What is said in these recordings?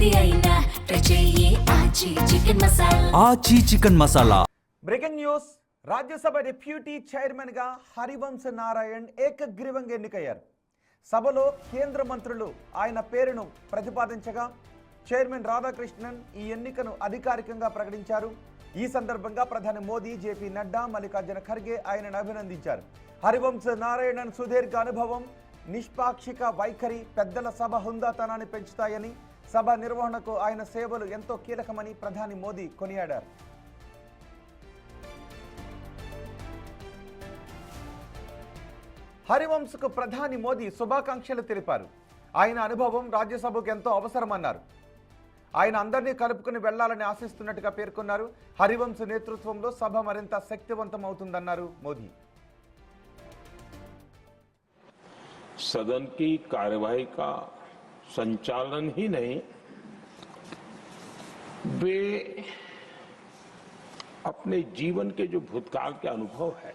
ఏది అయినా ట్రై చెయ్యి ఆచి చికెన్ మసాలా. ఆచి chicken masala. Breaking news. Rajya Sabha deputy chairman గా హరివంశ నారాయణ్ ఏకగ్రీవంగా ఎన్నికయ్యారు. సభలో కేంద్ర మంత్రులు ఆయన పేరును ప్రతిపాదించగా చైర్మన్ రాధాకృష్ణన్ ఈ ఎన్నికను అధికారికంగా ప్రకటించారు. ఈ సందర్భంగా ప్రధాని మోదీ, జేపీ నడ్డా, మల్లికార్జున ఖర్గే ఆయనను అభినందించారు. హరివంశ నారాయణన్ సుదీర్ఘ అనుభవం, నిష్పాక్షిక వైఖరి పెద్దల సభ హుందాతనాన్ని పెంచుతాయని, సభ నిర్వహణకు ఆయన సేవలు ఎంతో కీలకమని ప్రధాని మోదీ కొనియాడారు. హరివంశ్కు ప్రధాని మోదీ శుభాకాంక్షలు తెలిపారు. ఆయన అనుభవం రాజ్యసభకు ఎంతో అవసరమన్నారు. ఆయన అందరినీ కలుపుకుని వెళ్లాలని ఆశిస్తున్నట్టుగా పేర్కొన్నారు. హరివంశ్ నేతృత్వంలో సభ మరింత శక్తివంతం అవుతుందన్నారు మోదీ. सदन की कार्यवाही का संचालन ही नहीं, वे अपने जीवन के जो भूतकाल के अनुभव है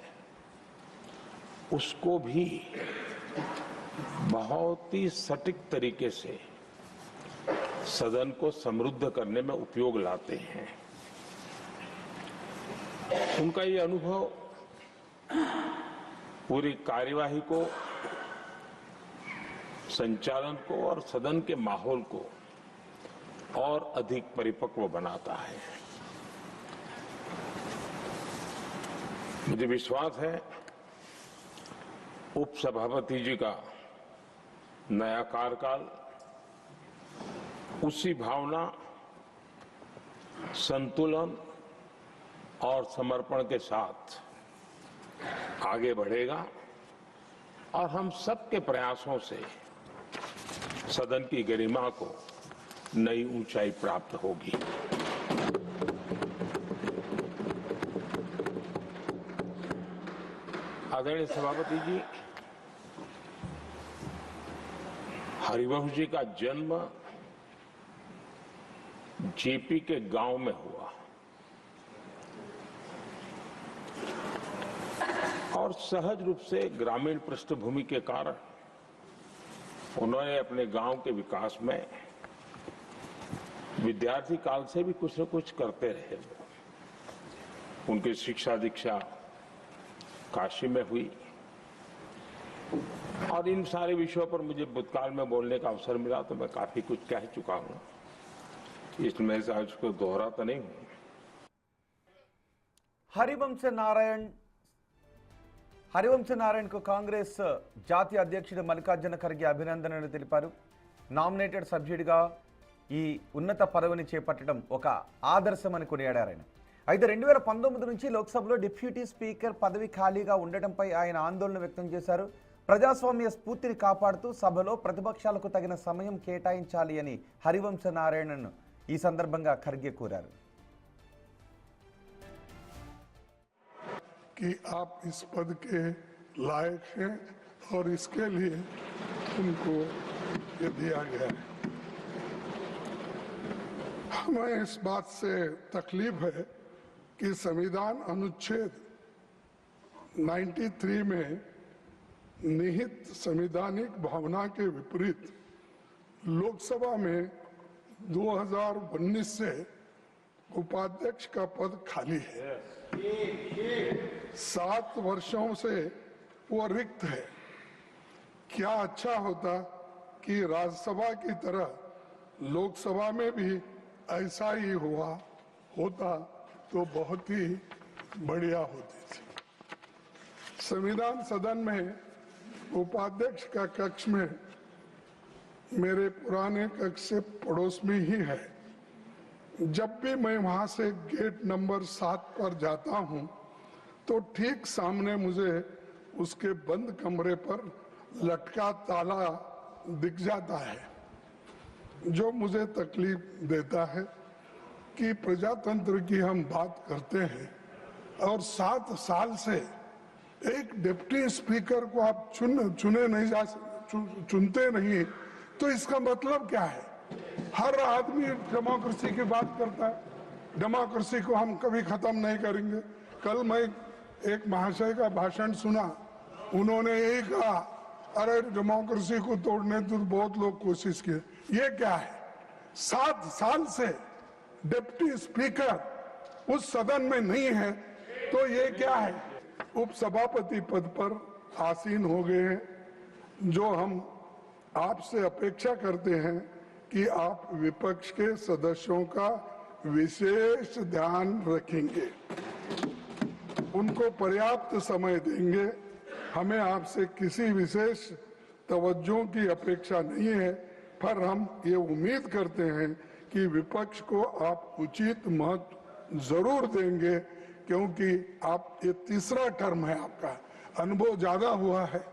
उसको भी बहुत ही सटीक तरीके से सदन को समृद्ध करने में उपयोग लाते हैं. उनका ये अनुभव पूरी कार्यवाही को, संचालन को और सदन के माहौल को और अधिक परिपक्व बनाता है. मुझे विश्वास है उपसभापति जी का नया कार्यकाल उसी भावना, संतुलन और समर्पण के साथ आगे बढ़ेगा और हम सबके प्रयासों से सदन की गरिमा को नई ऊंचाई प्राप्त होगी. आदरणीय सभापति जी, हरिवंश जी का जन्म जेपी के गांव में हुआ और सहज रूप से ग्रामीण पृष्ठभूमि के कारण उन्होंने अपने गांव के विकास में विद्यार्थी काल से भी कुछ न कुछ करते रहे. उनकी शिक्षा दीक्षा काशी में हुई और इन सारे विषयों पर मुझे भूतकाल में बोलने का अवसर मिला तो मैं काफी कुछ कह चुका हूं, इसमें से आज को दोहराता नहीं हूं. హరివంశ నారాయణ్కు కాంగ్రెస్ జాతీయ అధ్యక్షుడు మల్లికార్జున ఖర్గే అభినందనలు తెలిపారు. నామినేటెడ్ సభ్యుడిగా ఈ ఉన్నత పదవిని చేపట్టడం ఒక ఆదర్శమని కొనియాడారు ఆయన. అయితే 2019 నుంచి లోక్సభలో డిప్యూటీ స్పీకర్ పదవి ఖాళీగా ఉండటంపై ఆయన ఆందోళన వ్యక్తం చేశారు. ప్రజాస్వామ్య స్ఫూర్తిని కాపాడుతూ సభలో ప్రతిపక్షాలకు తగిన సమయం కేటాయించాలి అని హరివంశ నారాయణన్ ఈ సందర్భంగా ఖర్గే కోరారు. कि आप इस पद के लायक हैं और इसके लिए उनको ये दिया गया है. हमें इस बात से तकलीफ है कि संविधान अनुच्छेद 93 में निहित संवैधानिक भावना के विपरीत लोकसभा में 2019 से उपाध्यक्ष का पद खाली है. 7 वर्षों से वो रिक्त है. क्या अच्छा होता कि राज्यसभा की तरह लोकसभा में भी ऐसा ही होता तो बहुत ही बढ़िया होती थी. संविधान सदन में उपाध्यक्ष का कक्ष में मेरे पुराने कक्ष से पड़ोस में ही है. जब भी मैं वहां से गेट नंबर 7 पर जाता हूं तो ठीक सामने मुझे उसके बंद कमरे पर लटका ताला दिख जाता है, जो मुझे तकलीफ देता है कि प्रजातंत्र की हम बात करते हैं और 7 साल से एक डिप्टी स्पीकर को आप चुनते नहीं, तो इसका मतलब क्या है? हर आदमी डेमोक्रेसी की बात करता है. डेमोक्रेसी को हम कभी खत्म नहीं करेंगे. कल मैं एक महाशय का भाषण सुना, उन्होंने यही कहा, अरे डेमोक्रेसी को तोड़ने तो बहुत लोग कोशिश किए. ये क्या है? 7 साल से डिप्टी स्पीकर उस सदन में नहीं है, तो ये क्या है? उपसभापति पद पर आसीन हो गए हैं। जो हम आपसे अपेक्षा करते हैं कि आप विपक्ष के सदस्यों का विशेष ध्यान रखेंगे, उनको पर्याप्त समय देंगे। हमें आपसे किसी विशेष तवज्जो की अपेक्षा नहीं है, पर हम ये उम्मीद करते हैं कि विपक्ष को आप उचित महत्व जरूर देंगे, क्योंकि आप ये तीसरा टर्म है, आपका अनुभव ज्यादा हुआ है।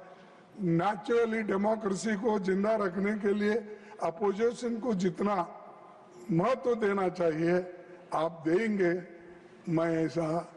नेचुरली डेमोक्रेसी को जिंदा रखने के लिए अपोजिशन को जितना महत्व देना चाहिए आप देंगे, मैं ऐसा